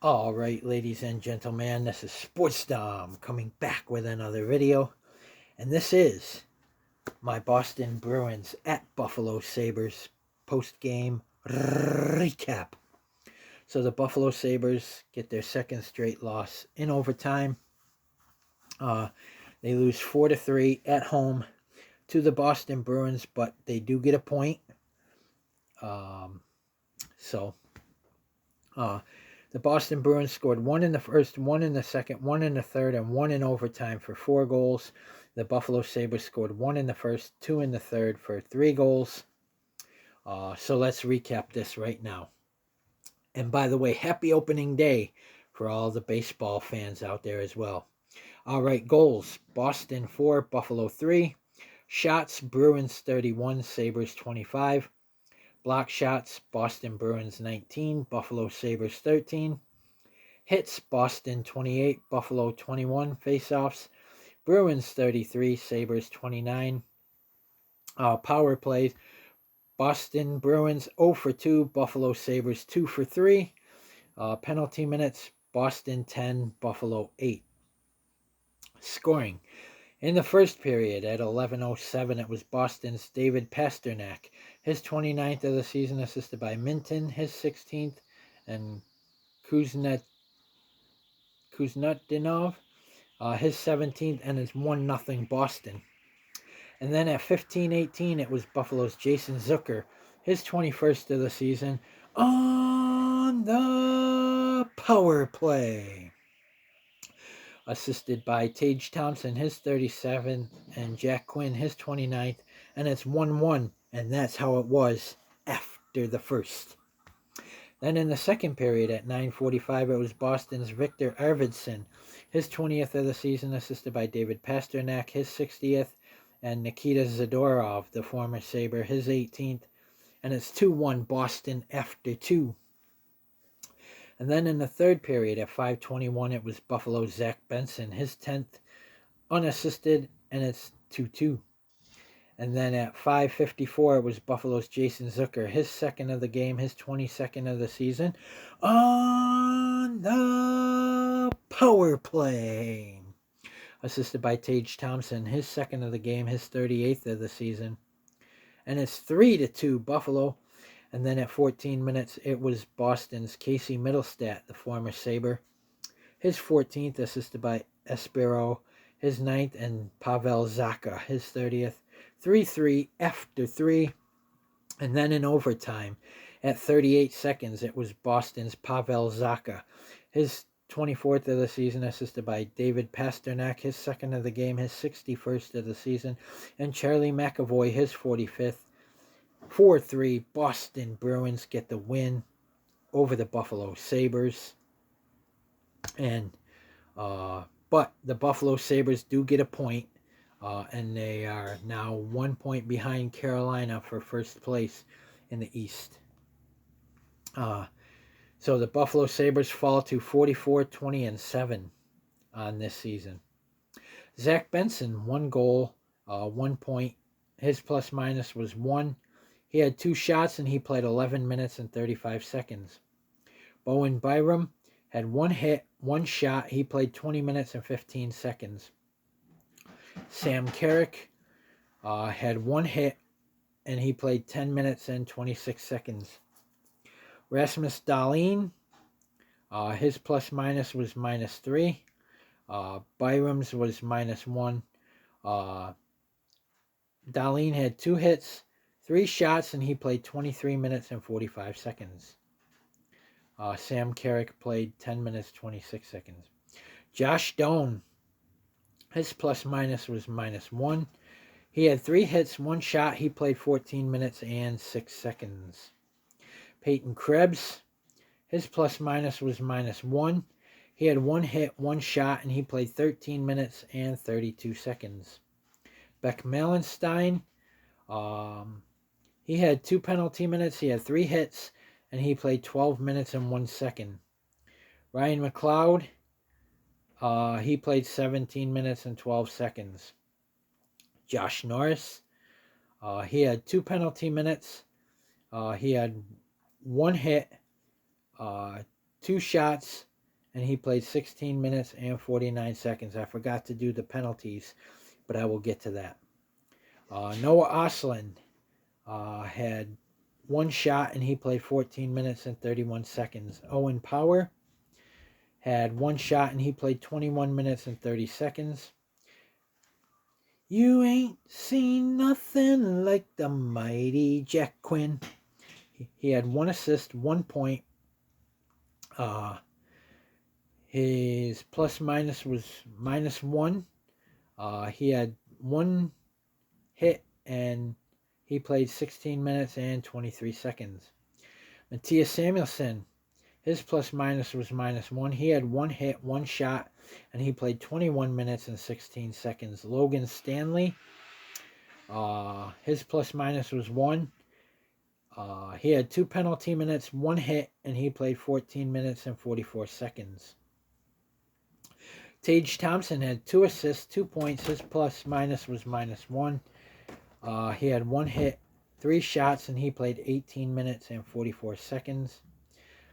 All right, ladies and gentlemen, this is Sportsdom coming back with another video, and this is my Boston Bruins at Buffalo Sabres post-game recap. So the Buffalo Sabres get their second straight loss in overtime. They lose 4-3 at home to the Boston Bruins, but they do get a point. Um, so the Boston Bruins scored one in the first, one in the second, one in the third, and one in overtime for 4 goals. The Buffalo Sabres scored one in the first, two in the third for 3 goals. So let's recap this right now. And by the way, happy opening day for all the baseball fans out there as well. All right, goals: Boston 4, Buffalo 3. Shots: Bruins 31, Sabres 25. Block shots: Boston Bruins 19, Buffalo Sabres 13. Hits: Boston 28, Buffalo 21. Faceoffs: Bruins 33, Sabres 29. Power plays: Boston Bruins 0 for 2, Buffalo Sabres 2 for 3. Penalty minutes: Boston 10, Buffalo 8. Scoring: in the first period at 11:07, it was Boston's David Pastrnak, his 29th of the season, assisted by Minton, his 16th, and Kuznetsov, his 17th, and it's 1-0 Boston. And then at 15:18, it was Buffalo's Jason Zucker, his 21st of the season, on the power play. Assisted by Tage Thompson, his 37th, and Jack Quinn, his 29th, and it's 1-1, and that's how it was after the first. Then in the second period at 9:45, it was Boston's Victor Arvidsson, his 20th of the season, assisted by David Pastrnak, his 60th, and Nikita Zadorov, the former Sabre, his 18th, and it's 2-1 Boston after 2. And then in the third period at 5:21, it was Buffalo's Zach Benson, his 10th, unassisted, and it's 2-2. And then at 5:54, it was Buffalo's Jason Zucker, his second of the game, his 22nd of the season, on the power play. Assisted by Tage Thompson, his second of the game, his 38th of the season. And it's 3-2 Buffalo. And then at 14 minutes, it was Boston's Casey Middlestat, the former Sabre, his 14th, assisted by Espero, his 9th, and Pavel Zacha, his 30th. 3-3 after 3. And then in overtime, at 38 seconds, it was Boston's Pavel Zacha, his 24th of the season, assisted by David Pastrnak, his second of the game, his 61st of the season, and Charlie McAvoy, his 45th. 4-3, Boston Bruins get the win over the Buffalo Sabres. And but the Buffalo Sabres do get a point, and they are now 1 point behind Carolina for first place in the East. So the Buffalo Sabres fall to 44-20-7 on this season. Zach Benson, 1 goal, 1 point. His plus minus was 1. He had 2 shots and he played 11 minutes and 35 seconds. Bowen Byram had 1 hit, 1 shot. He played 20 minutes and 15 seconds. Sam Carrick had 1 hit and he played 10 minutes and 26 seconds. Rasmus Dahlin, his plus minus was -3. Byram's was -1. Dahlin had 2 hits, 3 shots, and he played 23 minutes and 45 seconds. Sam Carrick played 10 minutes, 26 seconds. Josh Doan, his plus minus was -1. He had 3 hits, 1 shot. He played 14 minutes and 6 seconds. Peyton Krebs, his plus minus was -1. He had 1 hit, 1 shot, and he played 13 minutes and 32 seconds. Beck Malenstein, he had 2 penalty minutes. He had 3 hits, and he played 12 minutes and 1 second. Ryan McLeod, he played 17 minutes and 12 seconds. Josh Norris, he had 2 penalty minutes. He had 1 hit, 2 shots, and he played 16 minutes and 49 seconds. I forgot to do the penalties, but I will get to that. Noah Ostlund had one shot, and he played 14 minutes and 31 seconds. Owen Power had one shot, and he played 21 minutes and 30 seconds. You ain't seen nothing like the mighty Jack Quinn. He had one assist, 1 point. His plus minus was -1. He had one hit, and he played 16 minutes and 23 seconds. Matthias Samuelsson, his plus minus was -1. He had one hit, one shot, and he played 21 minutes and 16 seconds. Logan Stanley, his plus minus was 1. He had 2 penalty minutes, 1 hit, and he played 14 minutes and 44 seconds. Tage Thompson had 2 assists, 2 points. His plus minus was -1. He had 1 hit, 3 shots, and he played 18 minutes and 44 seconds.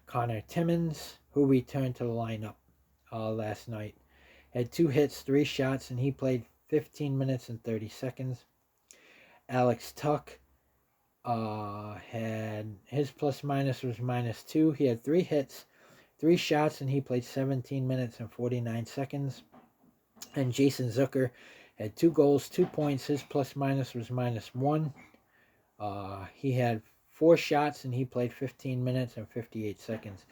Connor Timmins, who returned to the lineup last night, had 2 hits, 3 shots, and he played 15 minutes and 30 seconds. Alex Tuck had his plus minus was -2. He had 3 hits, 3 shots, and he played 17 minutes and 49 seconds. And Jason Zucker had 2 goals, 2 points. His plus minus was -1. He had 4 shots, and he played 15 minutes and 58 seconds.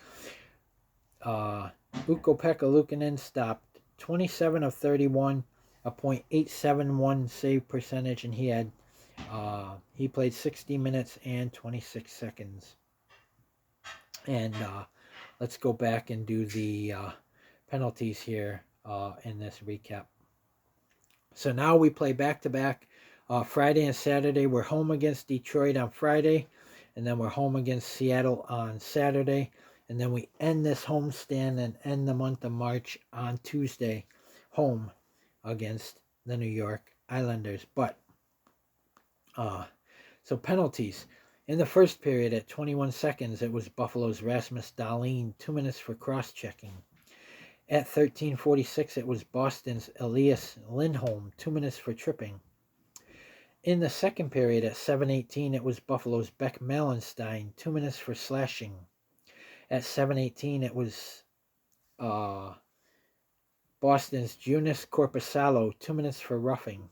Ukko-Pekka Luukkonen stopped 27 of 31, a .871 save percentage, and he played 60 minutes and 26 seconds. And let's go back and do the penalties here in this recap. So now we play back-to-back Friday and Saturday. We're home against Detroit on Friday, and then we're home against Seattle on Saturday. And then we end this homestand and end the month of March on Tuesday, home against the New York Islanders. But, so penalties. In the first period, at 21 seconds, it was Buffalo's Rasmus Dahlin, 2 minutes for cross-checking. At 13:46, it was Boston's Elias Lindholm, 2 minutes for tripping. In the second period, at 7:18, it was Buffalo's Beck Malenstein, 2 minutes for slashing. At 7:18, it was Boston's Joonas Korpisalo, 2 minutes for roughing.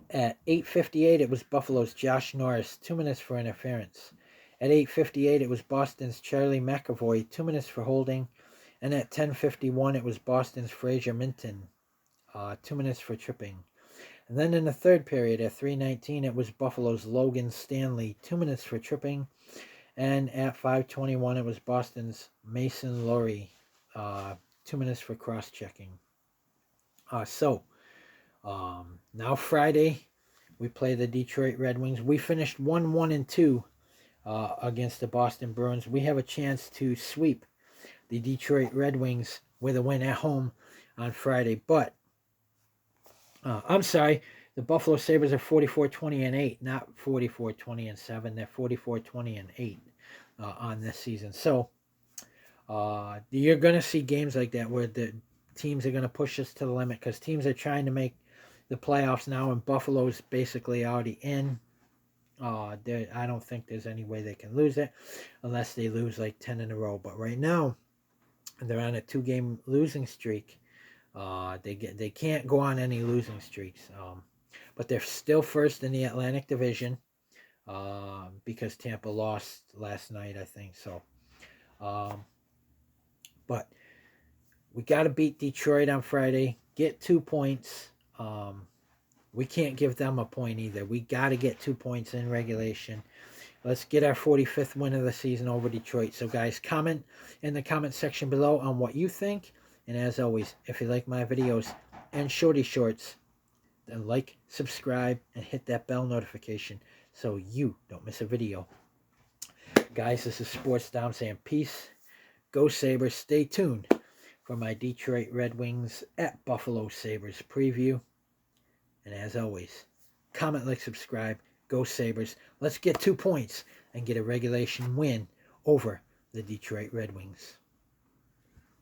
At 8:58, it was Buffalo's Josh Norris, 2 minutes for interference. At 8:58, it was Boston's Charlie McAvoy, 2 minutes for holding. And at 10:51, it was Boston's Fraser Minton, 2 minutes for tripping. And then in the third period, at 3:19, it was Buffalo's Logan Stanley, 2 minutes for tripping. And at 5:21, it was Boston's Mason Lohrey, 2 minutes for cross-checking. Now Friday, we play the Detroit Red Wings. We finished 1-1-2 against the Boston Bruins. We have a chance to sweep the Detroit Red Wings with a win at home on Friday. But, I'm sorry, the Buffalo Sabres are 44-20-8, not 44-20-7. They're 44-20-8 on this season. So, you're going to see games like that where the teams are going to push us to the limit because teams are trying to make the playoffs now, and Buffalo's basically already in. I don't think there's any way they can lose it unless they lose like 10 in a row. But right now, they're on a 2-game losing streak. They can't go on any losing streaks. But they're still first in the Atlantic Division because Tampa lost last night, I think. So, but we got to beat Detroit on Friday. Get 2 points. We can't give them a point either. We got to get 2 points in regulation. Let's get our 45th win of the season over Detroit. So, guys, comment in the comment section below on what you think. And as always, if you like my videos and shorty shorts, then like, subscribe, and hit that bell notification so you don't miss a video. Guys, this is Sports Dom saying peace. Go Sabres. Stay tuned for my Detroit Red Wings at Buffalo Sabres preview. And as always, comment, like, subscribe. Go Sabres. Let's get 2 points and get a regulation win over the Detroit Red Wings.